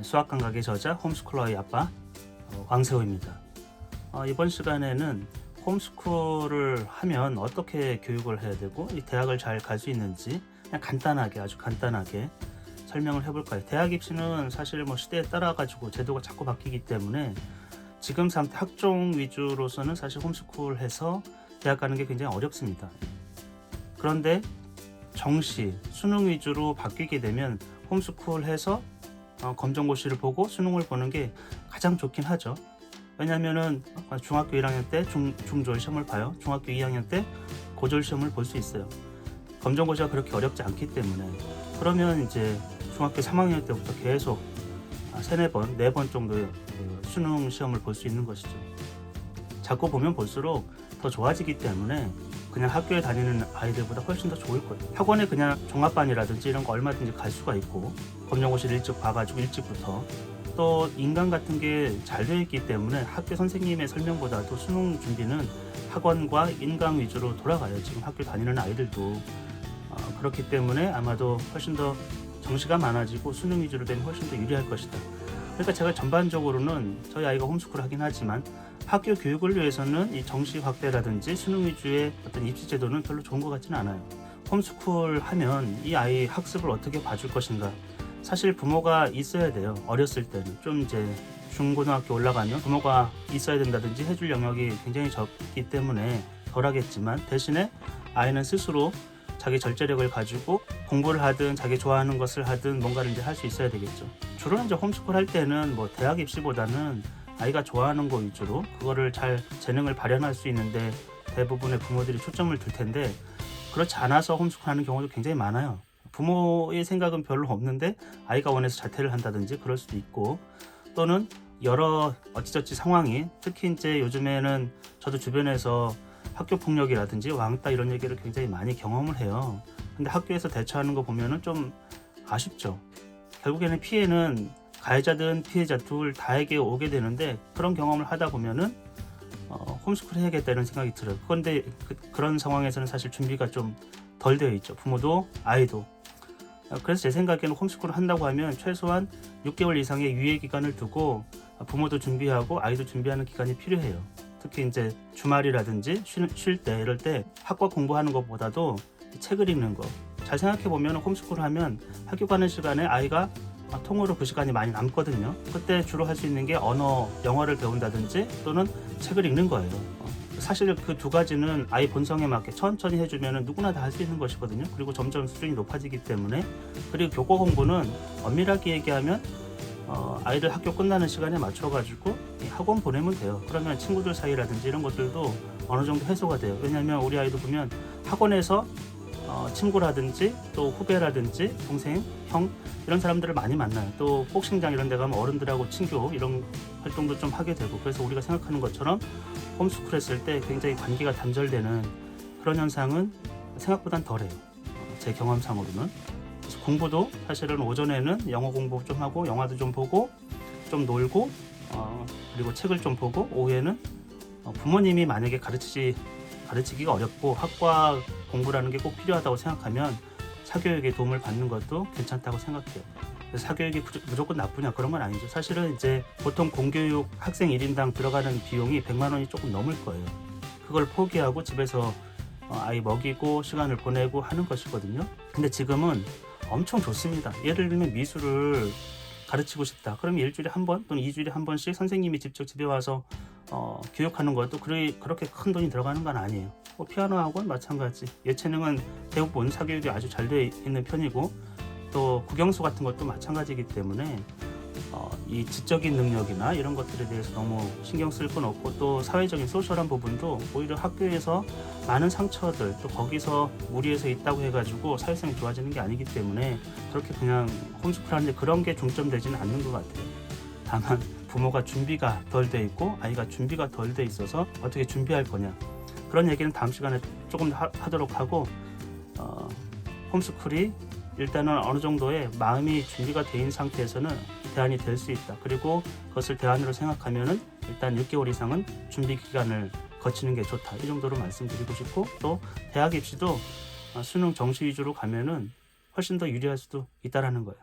수학 감각의 저자 홈스쿨러의 아빠 왕세호입니다. 이번 시간에는 홈스쿨을 하면 어떻게 교육을 해야 되고 이 대학을 잘 갈 수 있는지 그냥 간단하게 아주 간단하게 설명을 해볼까요? 대학 입시는 사실 시대에 따라 가지고 제도가 자꾸 바뀌기 때문에 지금 상태 학종 위주로서는 사실 홈스쿨해서 대학 가는 게 굉장히 어렵습니다. 그런데 정시 수능 위주로 바뀌게 되면 홈스쿨해서 검정고시를 보고 수능을 보는 게 가장 좋긴 하죠. 왜냐하면은 중학교 1학년 때 중졸 시험을 봐요. 중학교 2학년 때 고졸 시험을 볼 수 있어요. 검정고시가 그렇게 어렵지 않기 때문에. 그러면 이제 중학교 3학년 때부터 계속 3-4번, 4번 정도의 수능 시험을 볼 수 있는 것이죠. 자꾸 보면 볼수록 더 좋아지기 때문에 그냥 학교에 다니는 아이들보다 훨씬 더 좋을 거예요. 학원에 그냥 종합반이라든지 이런 거 얼마든지 갈 수가 있고 검정고시를 일찍 봐가지고 일찍부터 또 인강 같은 게 잘 되어 있기 때문에 학교 선생님의 설명보다도 수능 준비는 학원과 인강 위주로 돌아가요. 지금 학교 다니는 아이들도 그렇기 때문에 아마도 훨씬 더 정시가 많아지고 수능 위주로 되면 훨씬 더 유리할 것이다. 그러니까 제가 전반적으로는 저희 아이가 홈스쿨 하긴 하지만 학교 교육을 위해서는 이 정시 확대라든지 수능 위주의 어떤 입시 제도는 별로 좋은 것 같지는 않아요. 홈스쿨 하면 이 아이 학습을 어떻게 봐줄 것인가? 사실 부모가 있어야 돼요. 어렸을 때는 좀 이제 중고등학교 올라가면 부모가 있어야 된다든지 해줄 영역이 굉장히 적기 때문에 덜 하겠지만 대신에 아이는 스스로 자기 절제력을 가지고 공부를 하든 자기 좋아하는 것을 하든 뭔가를 이제 할 수 있어야 되겠죠. 주로 이제 홈스쿨 할 때는 대학 입시보다는 아이가 좋아하는 거 위주로 그거를 잘 재능을 발현할 수 있는데 대부분의 부모들이 초점을 둘 텐데 그렇지 않아서 홈스쿨 하는 경우도 굉장히 많아요. 부모의 생각은 별로 없는데 아이가 원해서 자퇴를 한다든지 그럴 수도 있고 또는 여러 어찌저찌 상황이 특히 이제 요즘에는 저도 주변에서 학교 폭력이라든지 왕따 이런 얘기를 굉장히 많이 경험을 해요. 근데 학교에서 대처하는 거 보면은 좀 아쉽죠. 결국에는 피해는 가해자든 피해자 둘 다에게 오게 되는데 그런 경험을 하다 보면은 홈스쿨 해야겠다는 생각이 들어요. 그런데 그런 상황에서는 사실 준비가 좀 덜 되어 있죠. 부모도 아이도. 그래서 제 생각에는 홈스쿨을 한다고 하면 최소한 6개월 이상의 유예 기간을 두고 부모도 준비하고 아이도 준비하는 기간이 필요해요. 특히 이제 주말이라든지 쉴 때 이럴 때 학과 공부하는 것보다도 책을 읽는 거. 잘 생각해 보면 홈스쿨을 하면 학교 가는 시간에 아이가 통으로 그 시간이 많이 남거든요. 그때 주로 할 수 있는 게 언어, 영어를 배운다든지 또는 책을 읽는 거예요. 사실 그 두 가지는 아이 본성에 맞게 천천히 해주면 누구나 다 할 수 있는 것이거든요. 그리고 점점 수준이 높아지기 때문에. 그리고 교과 공부는 엄밀하게 얘기하면 아이들 학교 끝나는 시간에 맞춰가지고 학원 보내면 돼요. 그러면 친구들 사이라든지 이런 것들도 어느 정도 해소가 돼요. 왜냐하면 우리 아이도 보면 학원에서 친구라든지 또 후배라든지 동생, 형 이런 사람들을 많이 만나요. 또 복싱장 이런 데 가면 어른들하고 친교 이런 활동도 좀 하게 되고 그래서 우리가 생각하는 것처럼 홈스쿨 했을 때 굉장히 관계가 단절되는 그런 현상은 생각보단 덜해요. 제 경험상으로는. 그래서 공부도 사실은 오전에는 영어 공부 좀 하고 영화도 좀 보고 좀 놀고 그리고 책을 좀 보고 오후에는 부모님이 만약에 가르치기가 어렵고 학과 공부라는 게 꼭 필요하다고 생각하면 사교육에 도움을 받는 것도 괜찮다고 생각해요. 사교육이 무조건 나쁘냐 그런 건 아니죠. 사실은 이제 보통 공교육 학생 1인당 들어가는 비용이 100만 원이 조금 넘을 거예요. 그걸 포기하고 집에서 아이 먹이고 시간을 보내고 하는 것이거든요. 근데 지금은 엄청 좋습니다. 예를 들면 미술을 가르치고 싶다. 그러면 일주일에 한 번 또는 2주일에 한 번씩 선생님이 직접 집에 와서 교육하는 것도 그렇게 큰 돈이 들어가는 건 아니에요. 피아노 학원 마찬가지. 예체능은 대부분 사교육이 아주 잘 되어 있는 편이고 또 국영수 같은 것도 마찬가지이기 때문에 이 지적인 능력이나 이런 것들에 대해서 너무 신경 쓸 건 없고 또 사회적인 소셜한 부분도 오히려 학교에서 많은 상처들 또 거기서 무리해서 있다고 해가지고 사회성이 좋아지는 게 아니기 때문에 그렇게 그냥 홈스쿨 하는데 그런 게 중점되지는 않는 것 같아요. 다만 부모가 준비가 덜 돼 있고 아이가 준비가 덜 돼 있어서 어떻게 준비할 거냐 그런 얘기는 다음 시간에 조금 더 하도록 하고 홈스쿨이 일단은 어느 정도의 마음이 준비가 돼 있는 상태에서는 대안이 될 수 있다. 그리고 그것을 대안으로 생각하면은 일단 6개월 이상은 준비 기간을 거치는 게 좋다. 이 정도로 말씀드리고 싶고 또 대학 입시도 수능 정시 위주로 가면은 훨씬 더 유리할 수도 있다라는 거예요.